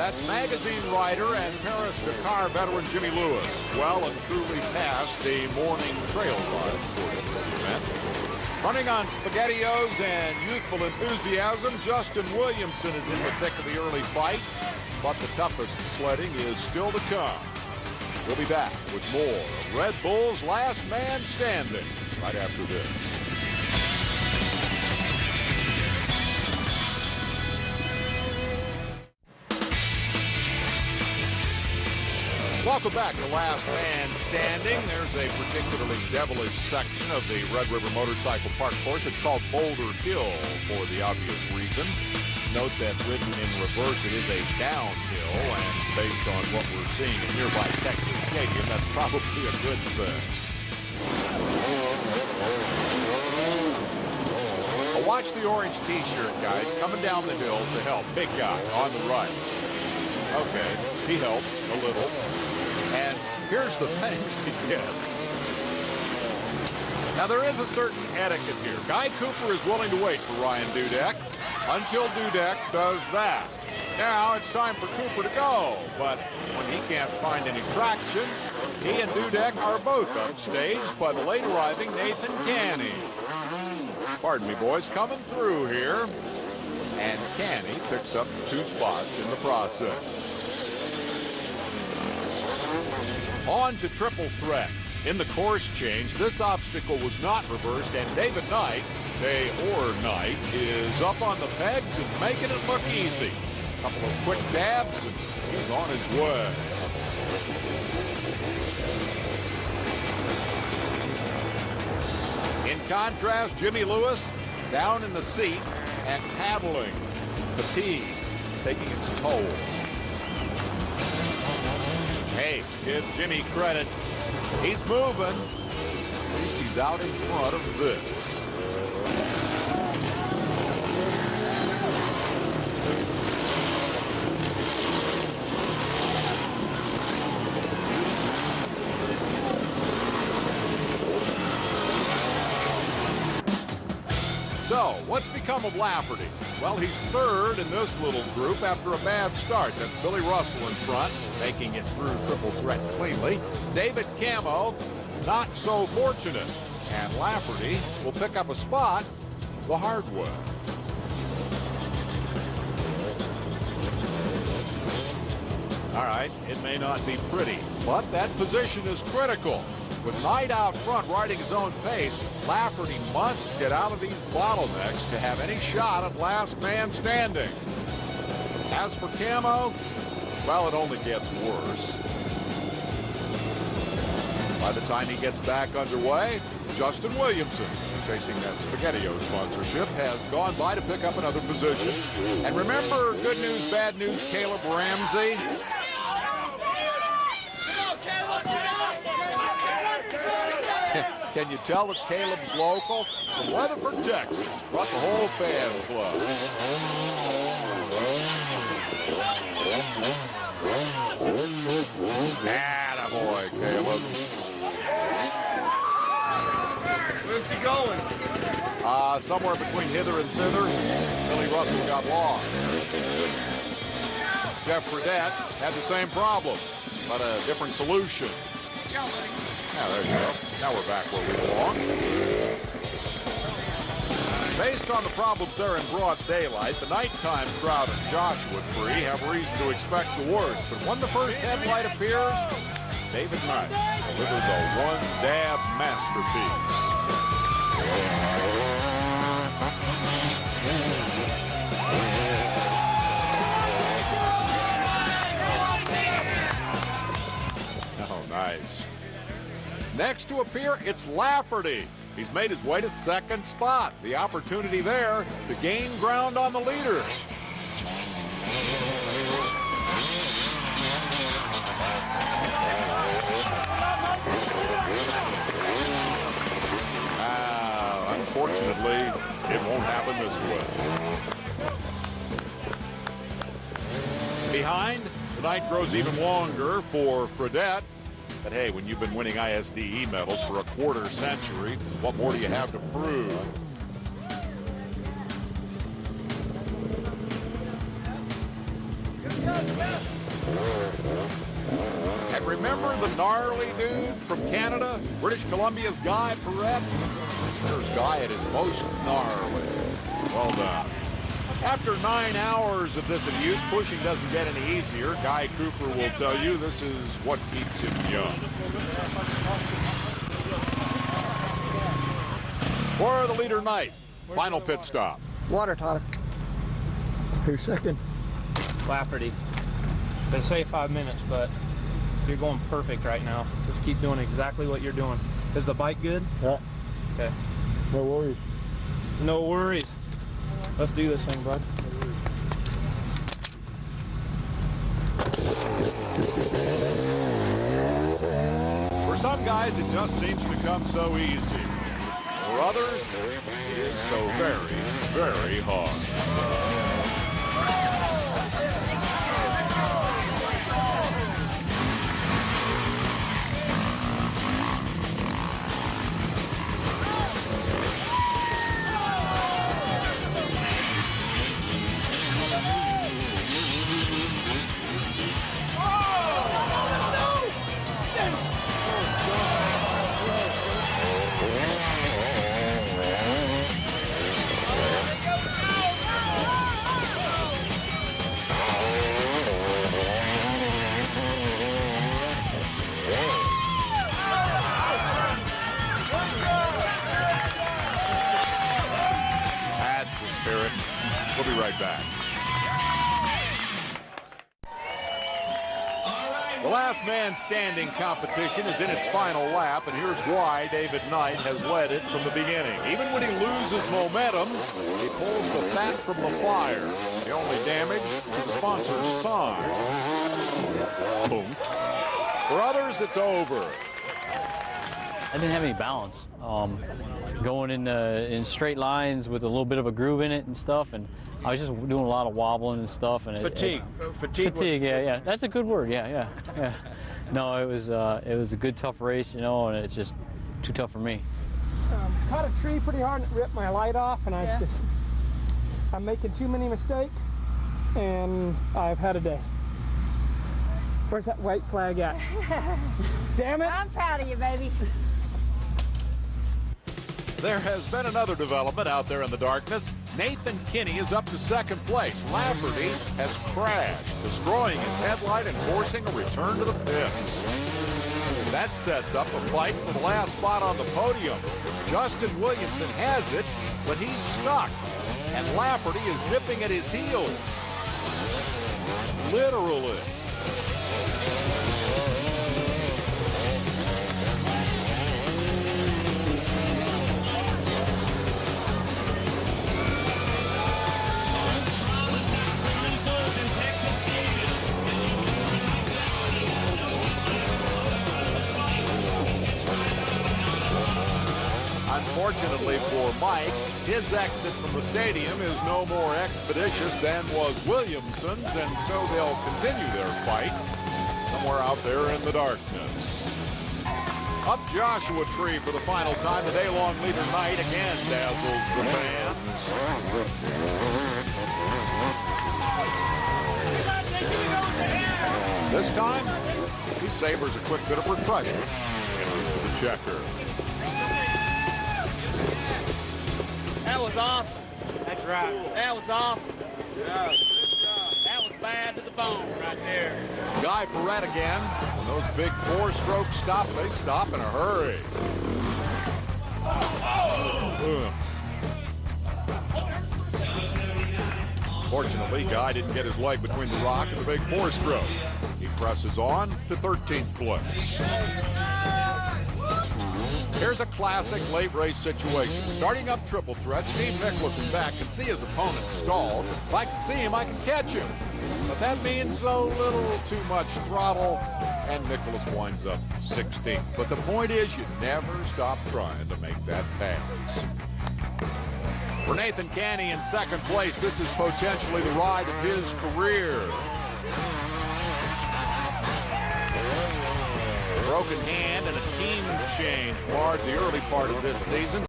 That's magazine writer and Paris-Dakar veteran Jimmy Lewis. Well and truly past the morning trail run for the event. Running on SpaghettiOs and youthful enthusiasm, Justin Williamson is in the thick of the early fight, but the toughest sledding is still to come. We'll be back with more of Red Bull's Last Man Standing right after this. Welcome back to Last Man Standing. There's a particularly devilish section of the Red River Motorcycle Park course. It's called Boulder Hill for the obvious reason. Note that ridden in reverse, it is a downhill, and based on what we're seeing at nearby Texas Stadium, that's probably a good thing. Well, watch the orange t-shirt, guys, coming down the hill to help. Big guy on the right. Okay, he helps a little. And here's the thanks he gets. Now, there is a certain etiquette here. Guy Cooper is willing to wait for Ryan Dudek until Dudek does that. Now, it's time for Cooper to go. But when he can't find any traction, he and Dudek are both upstaged by the late arriving Nathan Canny. Pardon me, boys, coming through here. And Canny picks up 2 spots in the process. On to triple threat. In the course change, this obstacle was not reversed, and David Knight, day or night, is up on the pegs and making it look easy. A couple of quick dabs, and he's on his way. In contrast, Jimmy Lewis down in the seat and paddling. Fatigue taking its toll. Hey, give Jimmy credit. He's moving. At least he's out in front of this. So, what's become of Lafferty? Well, he's third in this little group after a bad start. That's Billy Russell in front, making it through triple threat cleanly. David Camo, not so fortunate. And Lafferty will pick up a spot the hard way. All right, it may not be pretty, but that position is critical. With Knight out front riding his own pace, Lafferty must get out of these bottlenecks to have any shot at last man standing. As for Camo, well, it only gets worse. By the time he gets back underway, Justin Williamson, chasing that SpaghettiO sponsorship, has gone by to pick up another position. And remember, good news, bad news, Caleb Ramsey? Can you tell that Caleb's local? From Weatherford, Texas. Brought the whole fan club. Attaboy, Caleb. Where's he going? Somewhere between hither and thither. Billy Russell got lost. Jeff Fredette had the same problem, but a different solution. Yeah, there you go. Now we're back where we belong. Based on the problems there in broad daylight, the nighttime crowd at Joshua Tree have reason to expect the worst. But when the first headlight appears, David Knight delivers a one-dab masterpiece. Oh, nice. Next to appear, it's Lafferty. He's made his way to second spot. The opportunity there to gain ground on the leader. Unfortunately, it won't happen this way. Behind, the night grows even longer for Fredette. But hey, when you've been winning ISDE medals for a quarter century, what more do you have to prove? And remember the gnarly dude from Canada, British Columbia's Guy Perrette? There's Guy at his most gnarly. Well done. After 9 hours of this abuse, pushing doesn't get any easier. Guy Cooper will tell you this is what keeps him young. For the leader night, final pit stop. Water tonic. Who's second? Lafferty. They say 5 minutes, but you're going perfect right now. Just keep doing exactly what you're doing. Is the bike good? Yeah. Okay. No worries. No worries. Let's do this thing, bud. For some guys, it just seems to come so easy. For others, it is so very, very hard. We'll be right back. The last man standing competition is in its final lap, and here's why David Knight has led it from the beginning. Even when he loses momentum, he pulls the fat from the fire. The only damage to the sponsor's sign. Boom. For others, it's over. I didn't have any balance. Going in straight lines with a little bit of a groove in it and stuff, and I was just doing a lot of wobbling and stuff. And Fatigue. Fatigue. Yeah. That's a good word. Yeah. No, it was a good, tough race, you know, and it's just too tough for me. Caught a tree pretty hard and it ripped my light off, and I'm making too many mistakes, and I've had a day. Where's that white flag at? Damn it! I'm proud of you, baby. There has been another development out there in the darkness. Nathan Kinney is up to second place. Lafferty has crashed, destroying his headlight and forcing a return to the pits. That sets up a fight for the last spot on the podium. Justin Williamson has it, but he's stuck, and Lafferty is nipping at his heels. Literally. Unfortunately for Mike, his exit from the stadium is no more expeditious than was Williamson's, and so they'll continue their fight somewhere out there in the darkness. Up Joshua Tree for the final time. The day-long leader Knight again dazzles the fans. This time, he savors a quick bit of refreshment into the checker. That was awesome. That's right. That was awesome. Yeah. That was bad to the bone right there. Guy Perrette again. When those big four-strokes stop, they stop in a hurry. Fortunately, Guy didn't get his leg between the rock and the big four-stroke. He presses on to 13th place. Here's a classic late race situation. Starting up triple threat, Steve Nicklaus back can see his opponent stall. If I can see him, I can catch him. But that means so little, too much throttle, and Nicklaus winds up 16th. But the point is, you never stop trying to make that pass. For Nathan Canny in second place, this is potentially the ride of his career. Broken hand and a team change marred the early part of this season.